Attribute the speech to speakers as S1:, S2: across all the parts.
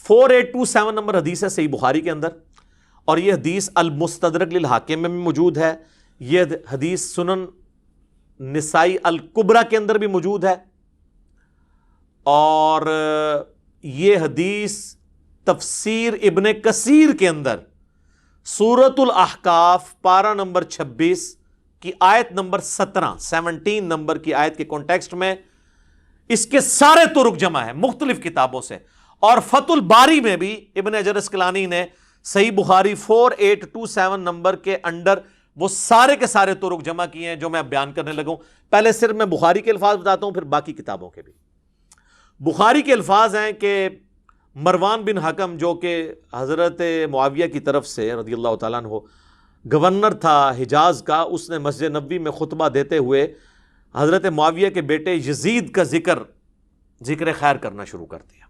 S1: 4827 number حدیث ہے صحیح بخاری کے اندر، اور یہ حدیث المستدرک للحاکم میں بھی موجود ہے، یہ حدیث سنن نسائی الکبریٰ کے اندر بھی موجود ہے، اور یہ حدیث تفسیر ابن کثیر کے اندر سورۃ الاحقاف پارہ نمبر 26 کی آیت نمبر 17 نمبر کی آیت کے کانٹیکسٹ میں اس کے سارے طرق جمع ہیں مختلف کتابوں سے، اور فتح الباری میں بھی ابن حجر اسقلانی نے صحیح بخاری 4827 نمبر کے انڈر وہ سارے کے سارے طرق جمع کیے ہیں جو میں اب بیان کرنے لگا ہوں۔ پہلے صرف میں بخاری کے الفاظ بتاتا ہوں، پھر باقی کتابوں کے بھی۔ بخاری کے الفاظ ہیں کہ مروان بن حکم جو کہ حضرت معاویہ کی طرف سے رضی اللہ تعالیٰ عنہ گورنر تھا حجاز کا، اس نے مسجد نبوی میں خطبہ دیتے ہوئے حضرت معاویہ کے بیٹے یزید کا ذکر خیر کرنا شروع کر دیا،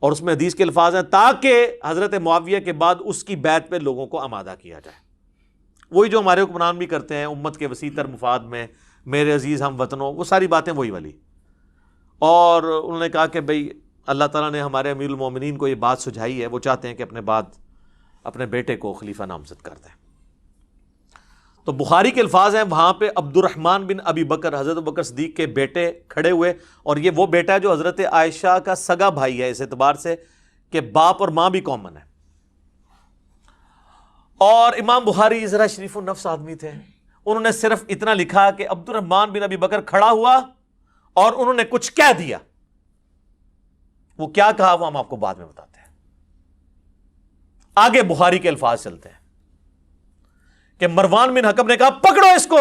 S1: اور اس میں حدیث کے الفاظ ہیں تاکہ حضرت معاویہ کے بعد اس کی بیعت پہ لوگوں کو آمادہ کیا جائے۔ وہی جو ہمارے حکمران بھی کرتے ہیں امت کے وسیع تر مفاد میں، میرے عزیز ہم وطنوں، وہ ساری باتیں وہی والی۔ اور انہوں نے کہا کہ بھئی اللہ تعالیٰ نے ہمارے امیر المومنین کو یہ بات سجھائی ہے، وہ چاہتے ہیں کہ اپنے بعد اپنے بیٹے کو خلیفہ نامزد کر دیں۔ تو بخاری کے الفاظ ہیں وہاں پہ عبد الرحمن بن ابی بکر، حضرت بکر صدیق کے بیٹے کھڑے ہوئے، اور یہ وہ بیٹا ہے جو حضرت عائشہ کا سگا بھائی ہے اس اعتبار سے کہ باپ اور ماں بھی کامن ہے۔ اور امام بخاری ذرا شریف النفس آدمی تھے، انہوں نے صرف اتنا لکھا کہ عبد الرحمن بن ابی بکر کھڑا ہوا اور انہوں نے کچھ کہہ دیا، وہ کیا کہا وہ ہم آپ کو بعد میں بتاتے ہیں۔ آگے بخاری کے الفاظ چلتے ہیں کہ مروان بن حکم نے کہا پکڑو اس کو،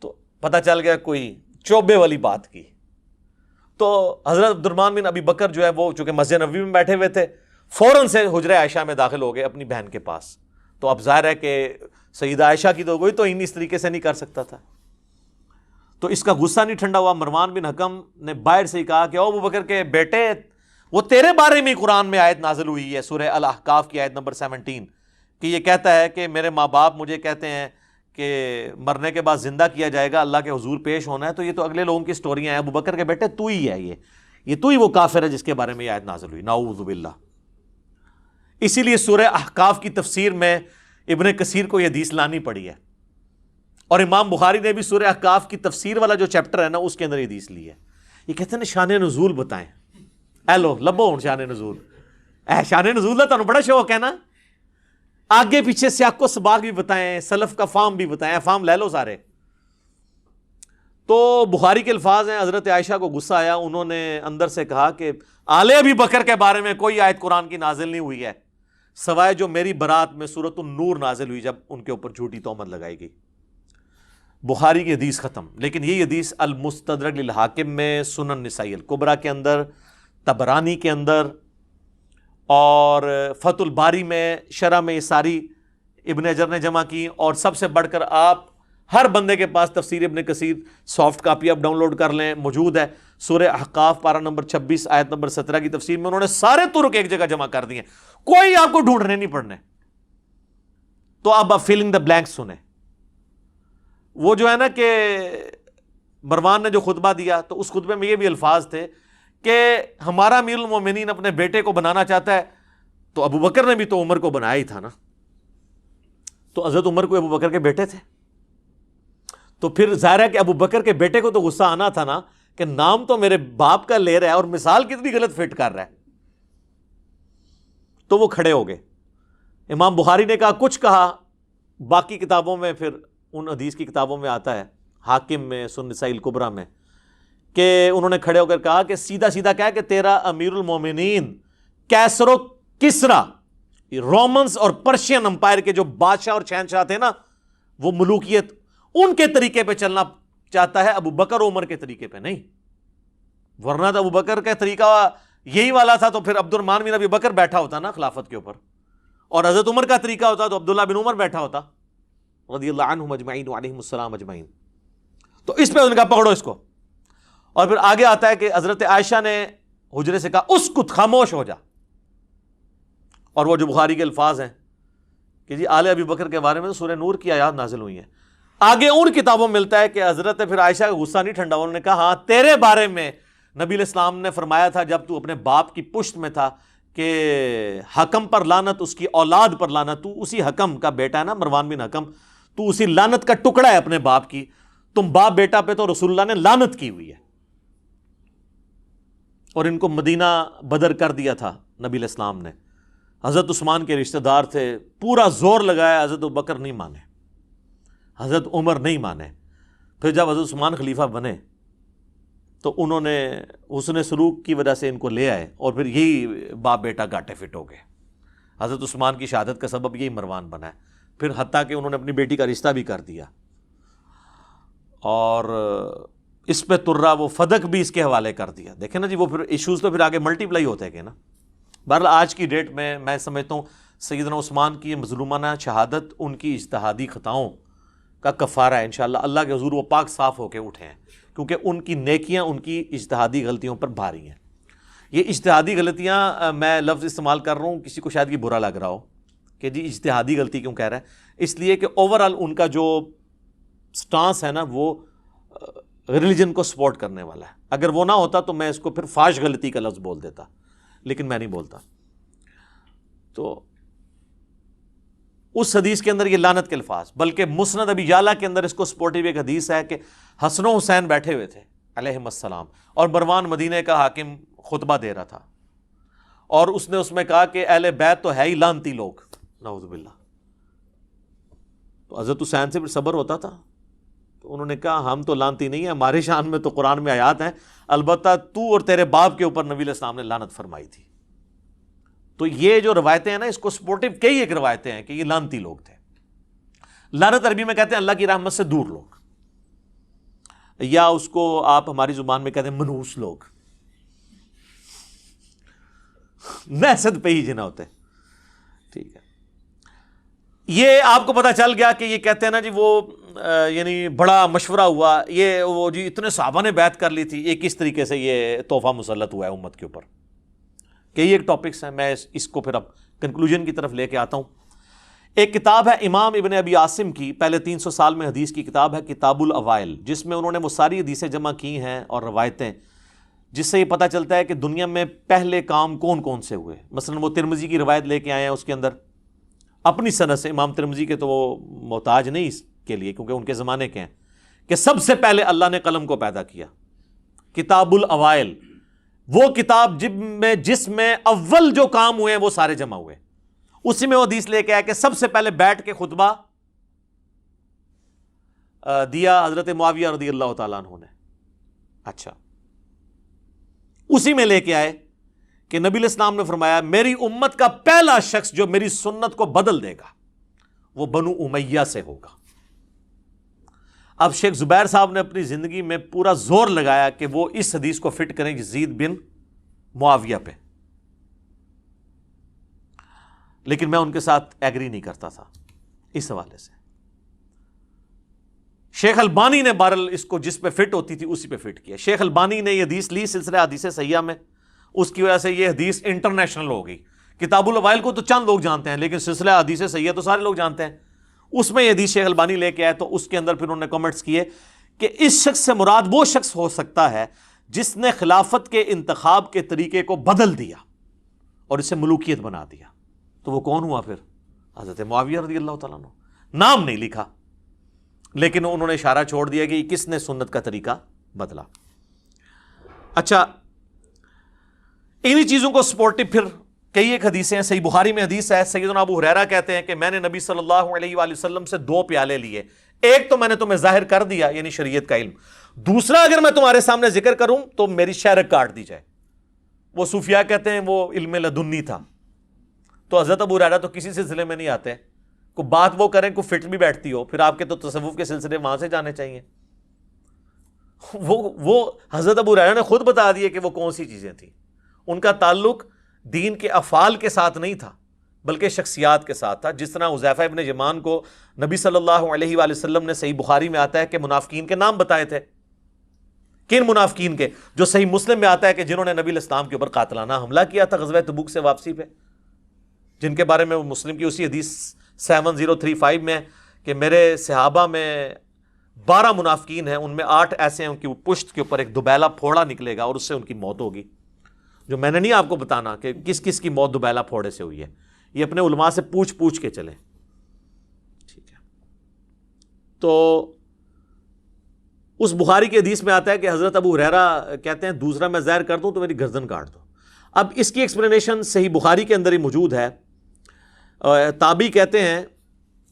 S1: تو پتہ چل گیا کوئی چوبے والی بات کی۔ تو حضرت عبد الرحمن بن ابی بکر جو ہے وہ چونکہ مسجد نبوی میں بیٹھے ہوئے تھے، فوراً سے حجرہ عائشہ میں داخل ہو گئے اپنی بہن کے پاس۔ تو اب ظاہر ہے کہ سیدہ عائشہ کی تو کوئی تو اس طریقے سے نہیں کر سکتا تھا، تو اس کا غصہ نہیں ٹھنڈا ہوا۔ مروان بن حکم نے باہر سے ہی کہا کہ او ابو بکر کے بیٹے، وہ تیرے بارے میں قرآن میں آیت نازل ہوئی ہے سورہ الاحقاف کی آیت نمبر 17 کہ یہ کہتا ہے کہ میرے ماں باپ مجھے کہتے ہیں کہ مرنے کے بعد زندہ کیا جائے گا، اللہ کے حضور پیش ہونا ہے، تو یہ تو اگلے لوگوں کی سٹوریاں ہیں، ابو بکر کے بیٹے تو ہی ہے، یہ تو ہی وہ کافر ہے جس کے بارے میں یہ آیت نازل ہوئی، نعوذ باللہ۔ اسی لیے سورہ احقاف کی تفسیر میں ابن کثیر کو یہ حدیث لانی پڑی ہے، اور امام بخاری نے بھی سورہ احقاف کی تفسیر والا جو چیپٹر ہے نا اس کے اندر یہ حدیث لی ہے۔ یہ کہتے ہیں شان نزول بتائیں، اے لو لبو ہوں شان نزول، اے شان نزول کا تمہیں بڑا شوق ہے نا، آگے پیچھے سیاق و سباق بھی بتائیں، سلف کا فام بھی بتائیں، فام لے لو سارے۔ تو بخاری کے الفاظ ہیں حضرت عائشہ کو غصہ آیا، انہوں نے اندر سے کہا کہ آل ابی بکر کے بارے میں کوئی آیت قرآن کی نازل نہیں ہوئی ہے سوائے جو میری برات میں سورۃ النور نازل ہوئی جب ان کے اوپر جھوٹی تہمت لگائی گئی۔ بخاری کی حدیث ختم، لیکن یہ حدیث المستدرک للحاکم میں، سنن نسائی الکبریٰ کے اندر، طبرانی کے اندر، اور فتح الباری میں شرح میں یہ ساری ابن حجر نے جمع کی، اور سب سے بڑھ کر آپ ہر بندے کے پاس تفسیر ابن کثیر سافٹ کاپی آپ ڈاؤن لوڈ کر لیں، موجود ہے سورہ احقاف پارہ نمبر 26 آیت نمبر 17 کی تفسیر میں انہوں نے سارے طرق ایک جگہ جمع کر دیے، کوئی آپ کو ڈھونڈنے نہیں پڑنے۔ تو اب آپ فیلنگ دا بلینک سنیں۔ وہ جو ہے نا کہ مروان نے جو خطبہ دیا تو اس خطبے میں یہ بھی الفاظ تھے کہ ہمارا امیر المومنین اپنے بیٹے کو بنانا چاہتا ہے، تو ابو بکر نے بھی تو عمر کو بنایا ہی تھا نا، تو حضرت عمر کو ابو بکر کے بیٹے تھے، تو پھر ظاہر ہے کہ ابو بکر کے بیٹے کو تو غصہ آنا تھا نا کہ نام تو میرے باپ کا لے رہا ہے اور مثال کتنی غلط فٹ کر رہا ہے۔ تو وہ کھڑے ہو گئے، امام بخاری نے کہا کچھ کہا، باقی کتابوں میں پھر ان حدیث کی کتابوں میں آتا ہے، حاکم میں، سنن نسائی الکبریٰ میں، کہ انہوں نے کھڑے ہو کر کہا کہ سیدھا سیدھا کہا کہ تیرا امیر المومنین کیسر و کسرا، رومنز اور پرشین امپائر کے جو بادشاہ اور شہنشاہ تھے نا، وہ ملوکیت ان کے طریقے پہ چلنا چاہتا ہے، ابو بکر عمر کے طریقے پہ نہیں، ورنہ تو ابو بکر کا طریقہ یہی والا تھا تو پھر عبد الرحمن بن ابی بکر بیٹھا ہوتا نا خلافت کے اوپر، اور حضرت عمر کا طریقہ ہوتا تو عبداللہ بن عمر بیٹھا ہوتا رضی اللہ عنہم اجمعین وعلیہم السلام اجمعین۔ تو اس پہ انہوں نے کہا پکڑو اس کو، اور پھر آگے آتا ہے کہ حضرت عائشہ نے حجرے سے کہا اسکت، خاموش ہو جا، اور وہ جو بخاری کے الفاظ ہیں کہ جی آل ابی بکر کے بارے میں سورہ نور کی آیات نازل ہوئی ہیں۔ آگے ان کتابوں میں ملتا ہے کہ حضرت پھر عائشہ کا غصہ نہیں ٹھنڈا، انہوں نے کہا ہاں تیرے بارے میں نبی علیہ السلام نے فرمایا تھا جب تو اپنے باپ کی پشت میں تھا کہ حکم پر لعنت، اس کی اولاد پر لعنت، تو اسی حکم کا بیٹا ہے نا مروان بن حکم، تو اسی لعنت کا ٹکڑا ہے اپنے باپ کی، تم باپ بیٹا پہ تو رسول اللہ نے لعنت کی ہوئی ہے. اور ان کو مدینہ بدر کر دیا تھا نبی علیہ السلام نے. حضرت عثمان کے رشتہ دار تھے، پورا زور لگایا، حضرت ابوبکر نہیں مانے، حضرت عمر نہیں مانے. پھر جب حضرت عثمان خلیفہ بنے تو انہوں نے حسن سلوک کی وجہ سے ان کو لے آئے، اور پھر یہی باپ بیٹا گاٹے فٹ ہو گئے. حضرت عثمان کی شہادت کا سبب یہی مروان بنا ہے. پھر حتیٰ کہ انہوں نے اپنی بیٹی کا رشتہ بھی کر دیا، اور اس پہ ترا وہ فدق بھی اس کے حوالے کر دیا. دیکھیں نا جی، وہ پھر ایشوز تو پھر آگے ملٹی پلائی ہوتے گئے نا. بہرحال آج کی ڈیٹ میں سمجھتا ہوں سیدنا عثمان کی مظلومانہ شہادت ان کی اجتہادی خطاؤں کا کفارہ ہے. انشاءاللہ اللہ کے حضور وہ پاک صاف ہو کے اٹھے ہیں، کیونکہ ان کی نیکیاں ان کی اجتہادی غلطیوں پر بھاری ہیں. یہ اجتہادی غلطیاں، میں لفظ استعمال کر رہا ہوں، کسی کو شاید یہ برا لگ رہا ہو کہ جی اجتہادی غلطی کیوں کہہ رہا ہے، اس لیے کہ اوورآل ان کا جو سٹانس ہے نا وہ ریلیجن کو سپورٹ کرنے والا ہے. اگر وہ نہ ہوتا تو میں اس کو پھر فاش غلطی کا لفظ بول دیتا، لیکن میں نہیں بولتا. تو اس حدیث کے اندر یہ لعنت کے الفاظ، بلکہ مسند ابی یعلا کے اندر اس کو سپورٹیو ایک حدیث ہے کہ حسن و حسین بیٹھے ہوئے تھے علیہم السلام، اور مروان مدینہ کا حاکم خطبہ دے رہا تھا، اور اس نے اس میں کہا کہ اہل بیت تو ہے ہی لعنتی لوگ، نعوذ باللہ. تو حضرت حسین سے پھر صبر ہوتا تھا، تو انہوں نے کہا ہم تو لعنتی نہیں ہیں، ہمارے شان میں تو قرآن میں آیات ہیں، البتہ تو اور تیرے باپ کے اوپر نبی علیہ السلام نے لعنت فرمائی تھی. تو یہ جو روایتیں ہیں نا، اس کو سپورٹیو کئی ایک روایتیں ہیں کہ یہ لعنتی لوگ تھے. لعنت عربی میں کہتے ہیں اللہ کی رحمت سے دور لوگ، یا اس کو آپ ہماری زبان میں کہتے ہیں منحوس لوگ، نحست پہ ہی جنا ہوتے. ٹھیک ہے، یہ آپ کو پتا چل گیا کہ یہ کہتے ہیں نا جی وہ یعنی بڑا مشورہ ہوا، یہ وہ جی اتنے صحابہ نے بیعت کر لی تھی، یہ کس طریقے سے یہ تحفہ مسلط ہوا ہے امت کے اوپر. کئی ایک ٹاپکس ہیں، میں اس کو پھر اب کنکلوژن کی طرف لے کے آتا ہوں. ایک کتاب ہے امام ابن ابی عاصم کی، پہلے 300 سال میں حدیث کی کتاب ہے کتاب الاوائل، جس میں انہوں نے وہ ساری حدیثیں جمع کی ہیں اور روایتیں، جس سے یہ پتہ چلتا ہے کہ دنیا میں پہلے کام کون کون سے ہوئے. مثلا وہ ترمذی کی روایت لے کے آئے ہیں، اس کے اندر اپنی سند سے، امام ترمذی کے تو وہ محتاج نہیں اس کے لیے کیونکہ ان کے زمانے کے ہیں، کہ سب سے پہلے اللہ نے قلم کو پیدا کیا. کتاب الاوائل وہ کتاب جس میں اول جو کام ہوئے ہیں وہ سارے جمع ہوئے. اسی میں وہ حدیث لے کے آیا کہ سب سے پہلے بیٹھ کے خطبہ دیا حضرت معاویہ رضی اللہ تعالیٰ عنہ نے. اچھا، اسی میں لے کے آئے کہ نبی علیہ السلام نے فرمایا میری امت کا پہلا شخص جو میری سنت کو بدل دے گا وہ بنو امیہ سے ہوگا. اب شیخ زبیر صاحب نے اپنی زندگی میں پورا زور لگایا کہ وہ اس حدیث کو فٹ کریں یزید بن معاویہ پہ، لیکن میں ان کے ساتھ ایگری نہیں کرتا تھا اس حوالے سے. شیخ البانی نے بہرحال اس کو جس پہ فٹ ہوتی تھی اسی پہ فٹ کیا. شیخ البانی نے یہ حدیث لی سلسلہ حدیث صحیحہ میں، اس کی وجہ سے یہ حدیث انٹرنیشنل ہو گئی. کتاب الاوائل کو تو چند لوگ جانتے ہیں، لیکن سلسلہ حدیث صحیحہ تو سارے لوگ جانتے ہیں. اس میں یہ حدیث شیخ البانی لے کے آئے تو اس کے اندر پھر انہوں نے کمنٹس کیے کہ اس شخص سے مراد وہ شخص ہو سکتا ہے جس نے خلافت کے انتخاب کے طریقے کو بدل دیا اور اسے ملوکیت بنا دیا. تو وہ کون ہوا پھر؟ حضرت معاویہ رضی اللہ تعالیٰ عنہ. نام نہیں لکھا لیکن انہوں نے اشارہ چھوڑ دیا کہ کس نے سنت کا طریقہ بدلا. اچھا، انہی چیزوں کو سپورٹو پھر کئی ایک حدیثیں ہیں. صحیح بخاری میں حدیث ہے، سیدنا ابو ہریرہ کہتے ہیں کہ میں نے نبی صلی اللہ علیہ وآلہ وسلم سے 2 پیالے لیے، ایک تو میں نے تمہیں ظاہر کر دیا یعنی شریعت کا علم، دوسرا اگر میں تمہارے سامنے ذکر کروں تو میری شہرک کاٹ دی جائے. وہ صوفیاء کہتے ہیں وہ علم لدنی تھا. تو حضرت ابو ہریرہ تو کسی سلسلے میں نہیں آتے، کو بات وہ کریں کو فٹ بھی بیٹھتی ہو، پھر آپ کے تو تصوف کے سلسلے وہاں سے جانے چاہیے. وہ حضرت ابو ہریرہ نے خود بتا دیے کہ وہ کون سی چیزیں تھیں. ان کا تعلق دین کے افعال کے ساتھ نہیں تھا بلکہ شخصیات کے ساتھ تھا. جس طرح حذیفہ ابن یمان کو نبی صلی اللہ علیہ وآلہ وسلم نے صحیح بخاری میں آتا ہے کہ منافقین کے نام بتائے تھے. کن منافقین کے؟ جو صحیح مسلم میں آتا ہے کہ جنہوں نے نبی علیہ السلام کے اوپر قاتلانہ حملہ کیا تھا غزوہ تبوک سے واپسی پہ، جن کے بارے میں مسلم کی اسی حدیث 7035 میں کہ میرے صحابہ میں 12 منافقین ہیں، ان میں 8 ایسے ہیں ان کی پشت کے اوپر ایک دوبیلا پھوڑا نکلے گا اور اس سے ان کی موت ہوگی. جو میں نے نہیں آپ کو بتانا کہ کس کس کی موت دوبیلا پھوڑے سے ہوئی ہے، یہ اپنے علماء سے پوچھ کے چلیں. ٹھیک ہے. تو اس بخاری کی حدیث میں آتا ہے کہ حضرت ابو ہریرہ کہتے ہیں دوسرا میں زہر کر دوں تو میری گردن کاٹ دو. اب اس کی ایکسپلینیشن صحیح بخاری کے اندر ہی موجود ہے. تابعی کہتے ہیں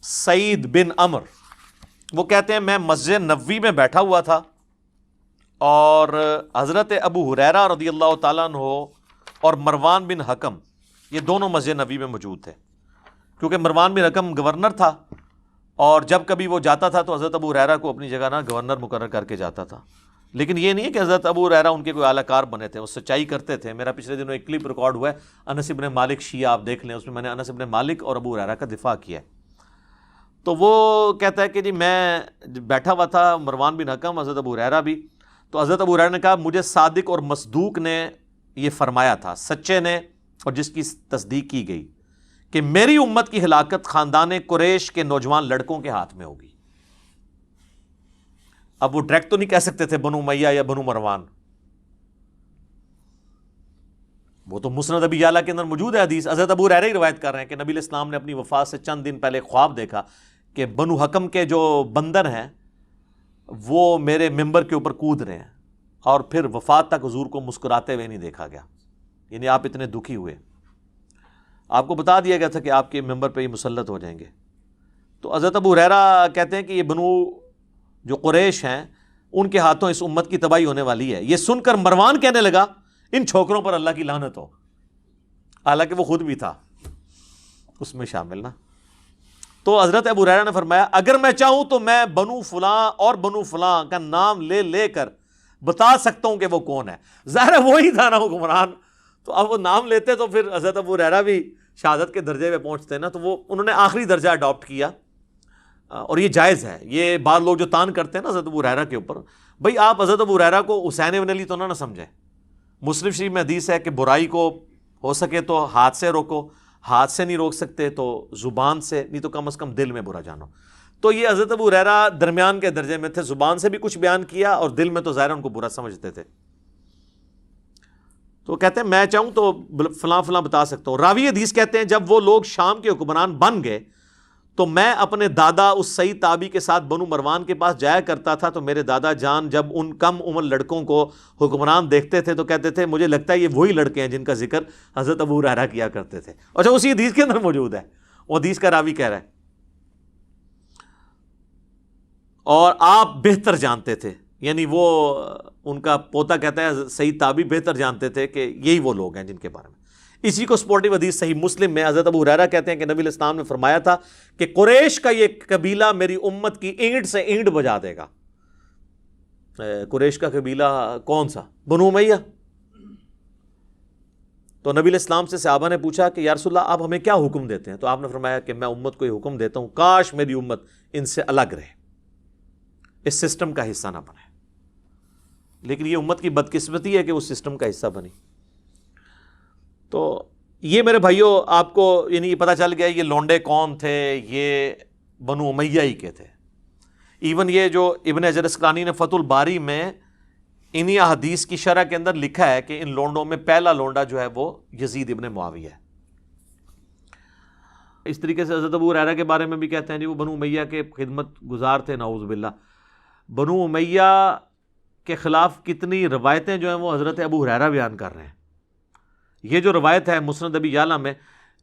S1: سعید بن عمر، وہ کہتے ہیں میں مسجد نبوی میں بیٹھا ہوا تھا اور حضرت ابو ہریرہ رضی اللہ تعالیٰ عنہ اور مروان بن حکم یہ دونوں مسجد نبوی میں موجود تھے، کیونکہ مروان بن حکم گورنر تھا اور جب کبھی وہ جاتا تھا تو حضرت ابو ہریرہ کو اپنی جگہ گورنر مقرر کر کے جاتا تھا. لیکن یہ نہیں ہے کہ حضرت ابو ہریرہ ان کے کوئی اعلیٰ کار بنے تھے، وہ سچائی کرتے تھے. میرا پچھلے دنوں ایک کلپ ریکارڈ ہوا ہے انس بن مالک شیعہ، آپ دیکھ لیں، اس میں میں نے انس بن مالک اور ابو ہریرہ کا دفاع کیا ہے. تو وہ کہتا ہے کہ جی میں بیٹھا ہوا تھا، مروان بن حکم، حضرت ابو ہریرہ بھی. تو حضرت ابو ہریرہ نے کہا مجھے صادق اور مصدوق نے یہ فرمایا تھا، سچے نے اور جس کی تصدیق کی گئی، کہ میری امت کی ہلاکت خاندان قریش کے نوجوان لڑکوں کے ہاتھ میں ہوگی. اب وہ ڈائریکٹ تو نہیں کہہ سکتے تھے بنو امیہ یا بنو مروان، وہ تو مسند ابی یعلا کے اندر موجود ہے حدیث. حضرت ابو ہریرہ ہی روایت کر رہے ہیں کہ نبی علیہ السلام نے اپنی وفات سے چند دن پہلے خواب دیکھا کہ بنو حکم کے جو بندر ہیں وہ میرے ممبر کے اوپر کود رہے ہیں، اور پھر وفات تک حضور کو مسکراتے ہوئے نہیں دیکھا گیا. یعنی آپ اتنے دکھی ہوئے، آپ کو بتا دیا گیا تھا کہ آپ کے ممبر پہ یہ مسلط ہو جائیں گے. تو حضرت ابو ہریرہ کہتے ہیں کہ یہ بنو جو قریش ہیں ان کے ہاتھوں اس امت کی تباہی ہونے والی ہے. یہ سن کر مروان کہنے لگا ان چھوکروں پر اللہ کی لعنت ہو، حالانکہ وہ خود بھی تھا اس میں شامل نا. تو حضرت ابو ہریرہ نے فرمایا اگر میں چاہوں تو میں بنو فلاں اور بنو فلاں کا نام لے لے کر بتا سکتا ہوں کہ وہ کون ہے. ظاہر ہے وہی تھا نا حکمران، تو اب وہ نام لیتے تو پھر حضرت ابو ہریرہ بھی شہادت کے درجے پہ پہنچتے نا. تو وہ انہوں نے آخری درجہ اڈاپٹ کیا، اور یہ جائز ہے. یہ بعض لوگ جو تان کرتے ہیں نا حضرت ابو ہریرہ کے اوپر، بھائی آپ حضرت ابو ہریرہ کو حسین بن علی تو نہ سمجھیں. مسلم شریف میں حدیث ہے کہ برائی کو ہو سکے تو ہاتھ سے روکو، ہاتھ سے نہیں روک سکتے تو زبان سے، نہیں تو کم از کم دل میں برا جانو. تو یہ حضرت ابو ہریرہ درمیان کے درجے میں تھے، زبان سے بھی کچھ بیان کیا اور دل میں تو ظاہر ان کو برا سمجھتے تھے. تو کہتے ہیں میں چاہوں تو فلاں فلاں بتا سکتا ہوں. راوی حدیث کہتے ہیں جب وہ لوگ شام کے حکمران بن گئے تو میں اپنے دادا اس سعید تابعی کے ساتھ بنو مروان کے پاس جایا کرتا تھا. تو میرے دادا جان جب ان کم عمر لڑکوں کو حکمران دیکھتے تھے تو کہتے تھے مجھے لگتا ہے یہ وہی لڑکے ہیں جن کا ذکر حضرت ابو ہریرہ کیا کرتے تھے. اچھا اسی حدیث کے اندر موجود ہے، وہ حدیث کا راوی کہہ رہا ہے اور آپ بہتر جانتے تھے، یعنی وہ ان کا پوتا کہتا ہے سعید تابعی بہتر جانتے تھے کہ یہی وہ لوگ ہیں جن کے بارے میں. اسی کو سپورٹیو حدیث صحیح مسلم میں حضرت ابو ہریرہ کہتے ہیں کہ نبی علیہ السلام نے فرمایا تھا کہ قریش کا یہ قبیلہ میری امت کی اینٹ سے اینٹ بجا دے گا. قریش کا قبیلہ کون سا؟ بنو امیہ. تو نبی علیہ السلام سے صحابہ نے پوچھا کہ یا رسول اللہ آپ ہمیں کیا حکم دیتے ہیں؟ تو آپ نے فرمایا کہ میں امت کو یہ حکم دیتا ہوں کاش میری امت ان سے الگ رہے، اس سسٹم کا حصہ نہ بنے. لیکن یہ امت کی بدقسمتی ہے کہ اس سسٹم کا حصہ بنی. تو یہ میرے بھائیوں آپ کو یعنی پتہ چل گیا یہ لونڈے کون تھے، یہ بنو امیہ ہی کے تھے. ایون یہ جو ابن حجر اسقلانی نے فتح الباری میں انہی احادیث کی شرح کے اندر لکھا ہے کہ ان لونڈوں میں پہلا لونڈا جو ہے وہ یزید ابن معاویہ ہے. اس طریقے سے حضرت ابو ہریرہ کے بارے میں بھی کہتے ہیں جی وہ بنو امیہ کے خدمت گزار تھے. نعوذ باللہ. بنو امیہ کے خلاف کتنی روایتیں جو ہیں وہ حضرت ابو ہریرہ بیان کر رہے ہیں. یہ جو روایت ہے مسند ابی یعلا میں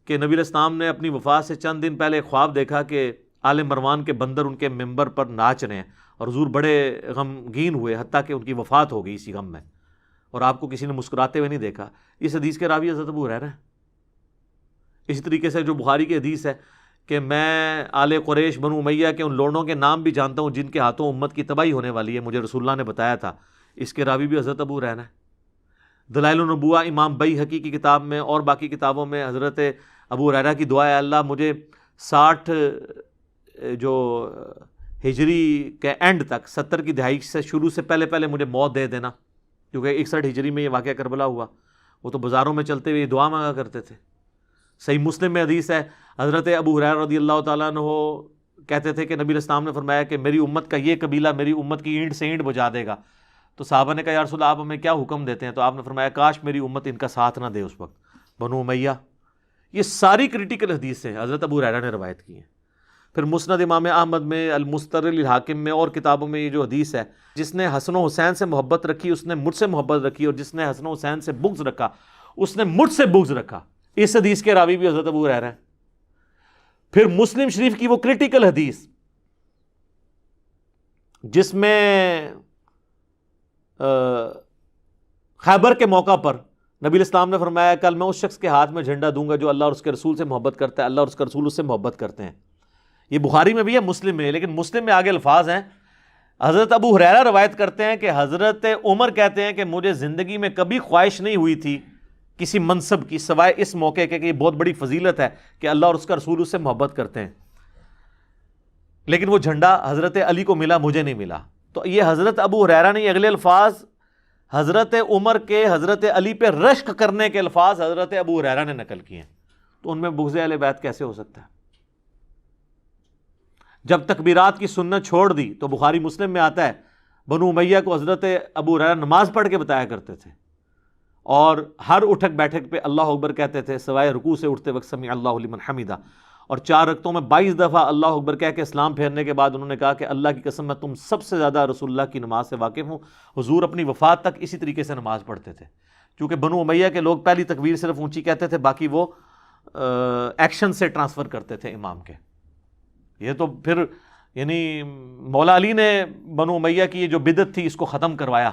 S1: کہ نبی علیہ السلام نے اپنی وفات سے چند دن پہلے خواب دیکھا کہ آل مروان کے بندر ان کے ممبر پر ناچ رہے ہیں اور حضور بڑے غمگین ہوئے حتیٰ کہ ان کی وفات ہو گئی اسی غم میں، اور آپ کو کسی نے مسکراتے ہوئے نہیں دیکھا. اس حدیث کے راوی حضرت ابو ہریرہ ہیں. اسی طریقے سے جو بخاری کی حدیث ہے کہ میں آل قریش بنو امیہ کے ان لوڈوں کے نام بھی جانتا ہوں جن کے ہاتھوں امت کی تباہی ہونے والی ہے، مجھے رسول اللہ نے بتایا تھا. اس کے راوی بھی حضرت ابو ہریرہ ہیں. دلائل النبوہ امام بیہقی کی کتاب میں اور باقی کتابوں میں حضرت ابو ہریرہ کی دعا ہے اللہ مجھے 60 جو ہجری کے اینڈ تک 70 کی دہائی سے شروع سے پہلے پہلے مجھے موت دے دینا، کیونکہ 61 ہجری میں یہ واقعہ کربلا ہوا. وہ تو بازاروں میں چلتے ہوئے یہ دعا مانگا کرتے تھے. صحیح مسلم میں حدیث ہے حضرت ابو ہریرہ رضی اللہ تعالیٰ عنہ کہتے تھے کہ نبی علیہ السلام نے فرمایا کہ میری امت کا یہ قبیلہ میری امت کی اینٹ سے اینٹ بجا دے گا، تو صحابہ نے کہا یا رسول اللہ آپ ہمیں کیا حکم دیتے ہیں؟ تو آپ نے فرمایا کاش میری امت ان کا ساتھ نہ دے اس وقت، بنو امیہ۔ یہ ساری کریٹیکل حدیثیں حضرت ابو ہریرہ نے روایت کی ہیں۔ پھر مسند امام احمد میں، المستدرک للحاکم میں اور کتابوں میں یہ جو حدیث ہے، جس نے حسن و حسین سے محبت رکھی اس نے مجھ سے محبت رکھی، اور جس نے حسن و حسین سے بغض رکھا اس نے مجھ سے بغض رکھا، اس حدیث کے راوی بھی حضرت ابو ہریرہ ہیں۔ پھر مسلم شریف کی وہ کریٹیکل حدیث جس میں خیبر کے موقع پر نبی علیہ السلام نے فرمایا کل میں اس شخص کے ہاتھ میں جھنڈا دوں گا جو اللہ اور اس کے رسول سے محبت کرتا ہے، اللہ اور اس کا رسول اس سے محبت کرتے ہیں۔ یہ بخاری میں بھی ہے، مسلم میں ہے، لیکن مسلم میں آگے الفاظ ہیں۔ حضرت ابو ہریرہ روایت کرتے ہیں کہ حضرت عمر کہتے ہیں کہ مجھے زندگی میں کبھی خواہش نہیں ہوئی تھی کسی منصب کی سوائے اس موقع کے کہ یہ بہت بڑی فضیلت ہے کہ اللہ اور اس کا رسول اس سے محبت کرتے ہیں، لیکن وہ جھنڈا حضرت علی کو ملا، مجھے نہیں ملا۔ تو یہ حضرت ابو ہریرہ نے اگلے الفاظ حضرت عمر کے حضرت علی پہ رشک کرنے کے الفاظ حضرت ابو ہریرہ نے نقل کیے ہیں، تو ان میں بغض اہل بیت کیسے ہو سکتا ہے؟ جب تکبیرات کی سنت چھوڑ دی تو بخاری مسلم میں آتا ہے بنو امیہ کو حضرت ابو ہریرہ نماز پڑھ کے بتایا کرتے تھے، اور ہر اٹھک بیٹھک پہ اللہ اکبر کہتے تھے سوائے رکوع سے اٹھتے وقت سمیع اللہ لمن حمیدہ، اور 4 رکعتوں میں 22 دفعہ اللہ اکبر کہہ کے اسلام پھیرنے کے بعد انہوں نے کہا کہ اللہ کی قسم میں تم سب سے زیادہ رسول اللہ کی نماز سے واقف ہوں۔ حضور اپنی وفات تک اسی طریقے سے نماز پڑھتے تھے، کیونکہ بنو امیہ کے لوگ پہلی تکبیر صرف اونچی کہتے تھے، باقی وہ ایکشن سے ٹرانسفر کرتے تھے امام کے۔ یہ تو پھر یعنی مولا علی نے بنو امیہ کی یہ جو بدعت تھی اس کو ختم کروایا۔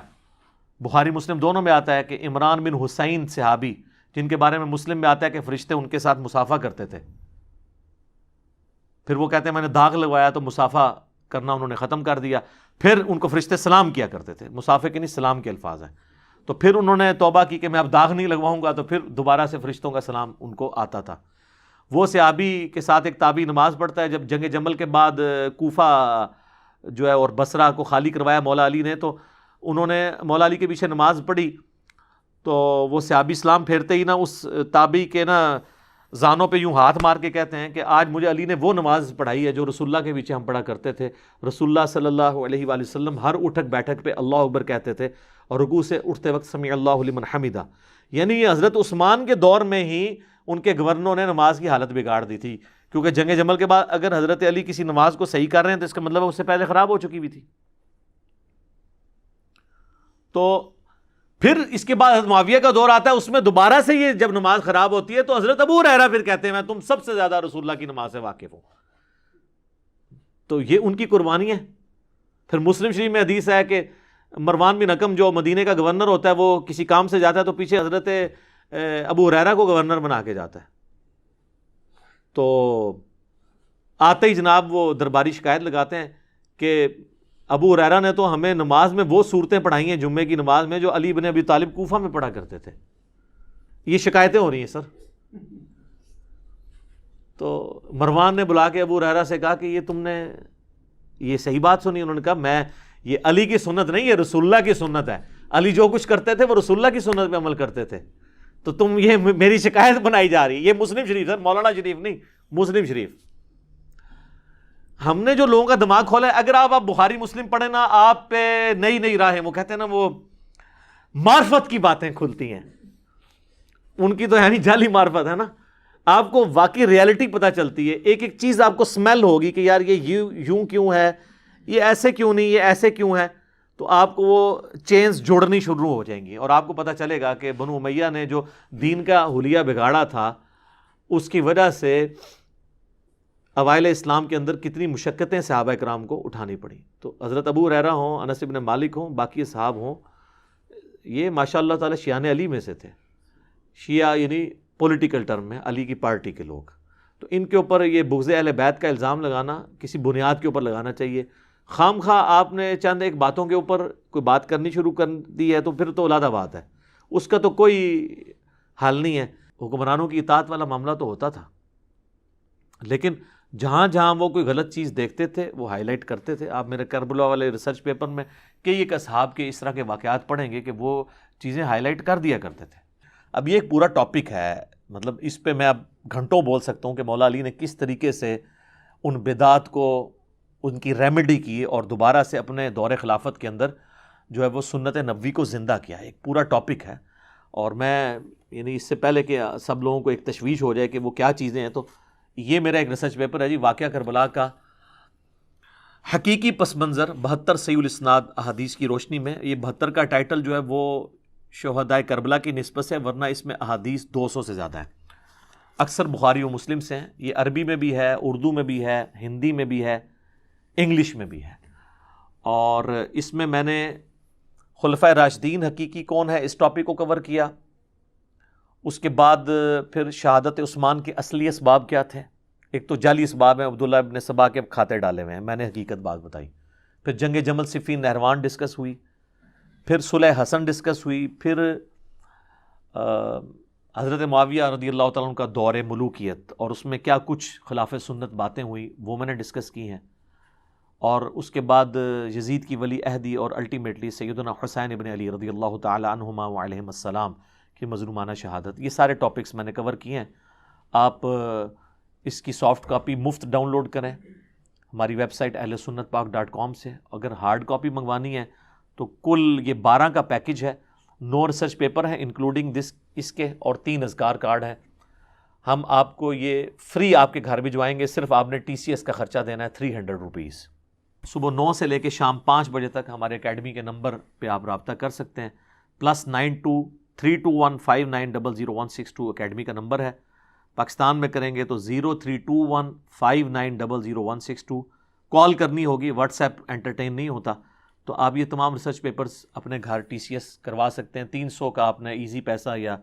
S1: بخاری مسلم دونوں میں آتا ہے کہ عمران بن حسین صحابی، جن کے بارے میں مسلم میں آتا ہے کہ فرشتے ان کے ساتھ مصافحہ کرتے تھے، پھر وہ کہتے ہیں میں نے داغ لگوایا تو مصافحہ کرنا انہوں نے ختم کر دیا، پھر ان کو فرشتے سلام کیا کرتے تھے، مصافحے کے نہیں سلام کے الفاظ ہیں، تو پھر انہوں نے توبہ کی کہ میں اب داغ نہیں لگواؤں گا، تو پھر دوبارہ سے فرشتوں کا سلام ان کو آتا تھا۔ وہ صحابی کے ساتھ ایک تابعی نماز پڑھتا ہے، جب جنگ جمل کے بعد کوفہ جو ہے اور بصرہ کو خالی کروایا مولا علی نے، تو انہوں نے مولا علی کے پیچھے نماز پڑھی، تو وہ صحابی اسلام پھیرتے ہی نا اس تابعی کے نا زانوں پہ یوں ہاتھ مار کے کہتے ہیں کہ آج مجھے علی نے وہ نماز پڑھائی ہے جو رسول اللہ کے پیچھے ہم پڑھا کرتے تھے۔ رسول اللہ صلی اللہ علیہ وآلہ وسلم ہر اٹھک بیٹھک پہ اللہ اکبر کہتے تھے، اور رکوع سے اٹھتے وقت سمیع اللہ لمن حمیدہ۔ یعنی یہ حضرت عثمان کے دور میں ہی ان کے گورنروں نے نماز کی حالت بگاڑ دی تھی، کیونکہ جنگ جمل کے بعد اگر حضرت علی کسی نماز کو صحیح کر رہے ہیں تو اس کا مطلب ہے اس سے پہلے خراب ہو چکی ہوئی تھی۔ تو پھر اس کے بعد حضرت معاویہ کا دور آتا ہے، اس میں دوبارہ سے یہ جب نماز خراب ہوتی ہے تو حضرت ابو ہریرہ پھر کہتے ہیں میں تم سب سے زیادہ رسول اللہ کی نماز سے واقف ہوں۔ تو یہ ان کی قربانی ہے۔ پھر مسلم شریف میں حدیث ہے کہ مروان بن حکم جو مدینے کا گورنر ہوتا ہے، وہ کسی کام سے جاتا ہے تو پیچھے حضرت ابو ہریرہ کو گورنر بنا کے جاتا ہے، تو آتے ہی جناب وہ درباری شکایت لگاتے ہیں کہ ابو ہریرہ نے تو ہمیں نماز میں وہ صورتیں پڑھائی ہیں جمعے کی نماز میں جو علی بن ابی طالب کوفہ میں پڑھا کرتے تھے۔ یہ شکایتیں ہو رہی ہیں سر۔ تو مروان نے بلا کے ابو ہریرہ سے کہا کہ یہ تم نے یہ صحیح بات سنی؟ انہوں نے کہا میں یہ علی کی سنت نہیں، یہ رسول اللہ کی سنت ہے، علی جو کچھ کرتے تھے وہ رسول اللہ کی سنت پہ عمل کرتے تھے، تو تم یہ میری شکایت بنائی جا رہی ہے۔ یہ مسلم شریف سر، مولانا شریف نہیں، مسلم شریف۔ ہم نے جو لوگوں کا دماغ کھولا ہے، اگر آپ بخاری مسلم پڑھیں نا، آپ پہ نئی نئی راہیں، وہ کہتے ہیں نا وہ معرفت کی باتیں کھلتی ہیں، ان کی تو یعنی جعلی معرفت ہے نا، آپ کو واقعی ریالٹی پتہ چلتی ہے، ایک ایک چیز آپ کو سمیل ہوگی کہ یار یہ یوں کیوں ہے، یہ ایسے کیوں نہیں، یہ ایسے کیوں ہے، تو آپ کو وہ چینز جوڑنی شروع ہو جائیں گی، اور آپ کو پتہ چلے گا کہ بنو امیہ نے جو دین کا حلیہ بگاڑا تھا اس کی وجہ سے اوائل اسلام کے اندر کتنی مشقتیں صحابہ کرام کو اٹھانی پڑیں۔ تو حضرت ابو ہریرہ ہوں، انس بن مالک ہوں، باقی صحاب ہوں، یہ ماشاء اللہ تعالی شیعان علی میں سے تھے۔ شیعہ یعنی پولیٹیکل ٹرم میں علی کی پارٹی کے لوگ، تو ان کے اوپر یہ بغض اہل بیت کا الزام لگانا کسی بنیاد کے اوپر لگانا چاہیے۔ خام خواہ آپ نے چند ایک باتوں کے اوپر کوئی بات کرنی شروع کر دی ہے تو پھر تو علیحدہ بات ہے، اس کا تو کوئی حل نہیں ہے۔ حکمرانوں کی اطاعت والا معاملہ تو ہوتا تھا، لیکن جہاں جہاں وہ کوئی غلط چیز دیکھتے تھے وہ ہائی لائٹ کرتے تھے۔ آپ میرے کربلا والے ریسرچ پیپر میں کئی ایک اصحاب کے اس طرح کے واقعات پڑھیں گے کہ وہ چیزیں ہائی لائٹ کر دیا کرتے تھے۔ اب یہ ایک پورا ٹاپک ہے، مطلب اس پہ میں اب گھنٹوں بول سکتا ہوں کہ مولا علی نے کس طریقے سے ان بدعات کو ان کی ریمیڈی کی اور دوبارہ سے اپنے دور خلافت کے اندر جو ہے وہ سنت نبوی کو زندہ کیا ہے. ایک پورا ٹاپک ہے، اور میں یعنی اس سے پہلے کہ سب لوگوں کو ایک تشویش ہو جائے کہ وہ کیا چیزیں ہیں، تو یہ میرا ایک ریسرچ پیپر ہے جی، واقعہ کربلا کا حقیقی پس منظر 72 صحیح الاسناد احادیث کی روشنی میں. یہ 72 کا ٹائٹل جو ہے وہ شہدائے کربلا کی نسبت سے، ورنہ اس میں احادیث 200 سے زیادہ ہیں. اکثر بخاری و مسلم سے ہیں. یہ عربی میں بھی ہے، اردو میں بھی ہے، ہندی میں بھی ہے، انگلش میں بھی ہے. اور اس میں نے خلفائے راشدین حقیقی کون ہے اس ٹاپک کو کور کیا. اس کے بعد پھر شہادت عثمان کے اصلی اسباب کیا تھے. ایک تو جعلی اسباب ہیں، عبداللہ ابن سبا کے کھاتے ڈالے ہوئے ہیں، میں نے حقیقت بات بتائی. پھر جنگ جمل صفین نہروان ڈسکس ہوئی، پھر صلح حسن ڈسکس ہوئی، پھر حضرت معاویہ رضی اللہ تعالیٰ عنہ کا دور ملوکیت اور اس میں کیا کچھ خلاف سنت باتیں ہوئی وہ میں نے ڈسکس کی ہیں. اور اس کے بعد یزید کی ولی عہدی اور الٹیمیٹلی سیدنا حسین ابن علی رضی اللہ تعالی عنہما وعلیہم السلام کی مظلومانہ شہادت. یہ سارے ٹاپکس میں نے کور کیے ہیں. آپ اس کی سافٹ کاپی مفت ڈاؤن لوڈ کریں ہماری ویب سائٹ ahlsunnatpak.com سے. اگر ہارڈ کاپی منگوانی ہے تو کل یہ 12 کا پیکج ہے. 9 ریسرچ پیپر ہیں انکلوڈنگ اس کے، اور 3 اذکار کارڈ ہیں. ہم آپ کو یہ فری آپ کے گھر بھجوائیں گے. صرف آپ نے TCS کا خرچہ دینا ہے 300 روپیز. صبح 9 سے لے کے شام 5 بجے تک ہمارے اکیڈمی کے نمبر پہ آپ رابطہ کر سکتے ہیں. +923215900162 اکیڈمی کا نمبر ہے. پاکستان میں کریں گے تو 032159000162. کال کرنی ہوگی، واٹس ایپ انٹرٹین نہیں ہوتا. تو آپ یہ تمام ریسرچ پیپرز اپنے گھر TCS کروا سکتے ہیں. 300 کا آپ نے ایزی پیسہ یا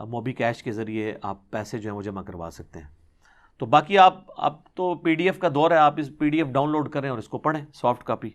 S1: موبی کیش کے ذریعے آپ پیسے جو ہیں وہ جمع کروا سکتے ہیں. تو باقی آپ اب تو PDF کا دور ہے، آپ اس PDF ڈاؤن لوڈ کریں اور اس کو پڑھیں سافٹ کاپی.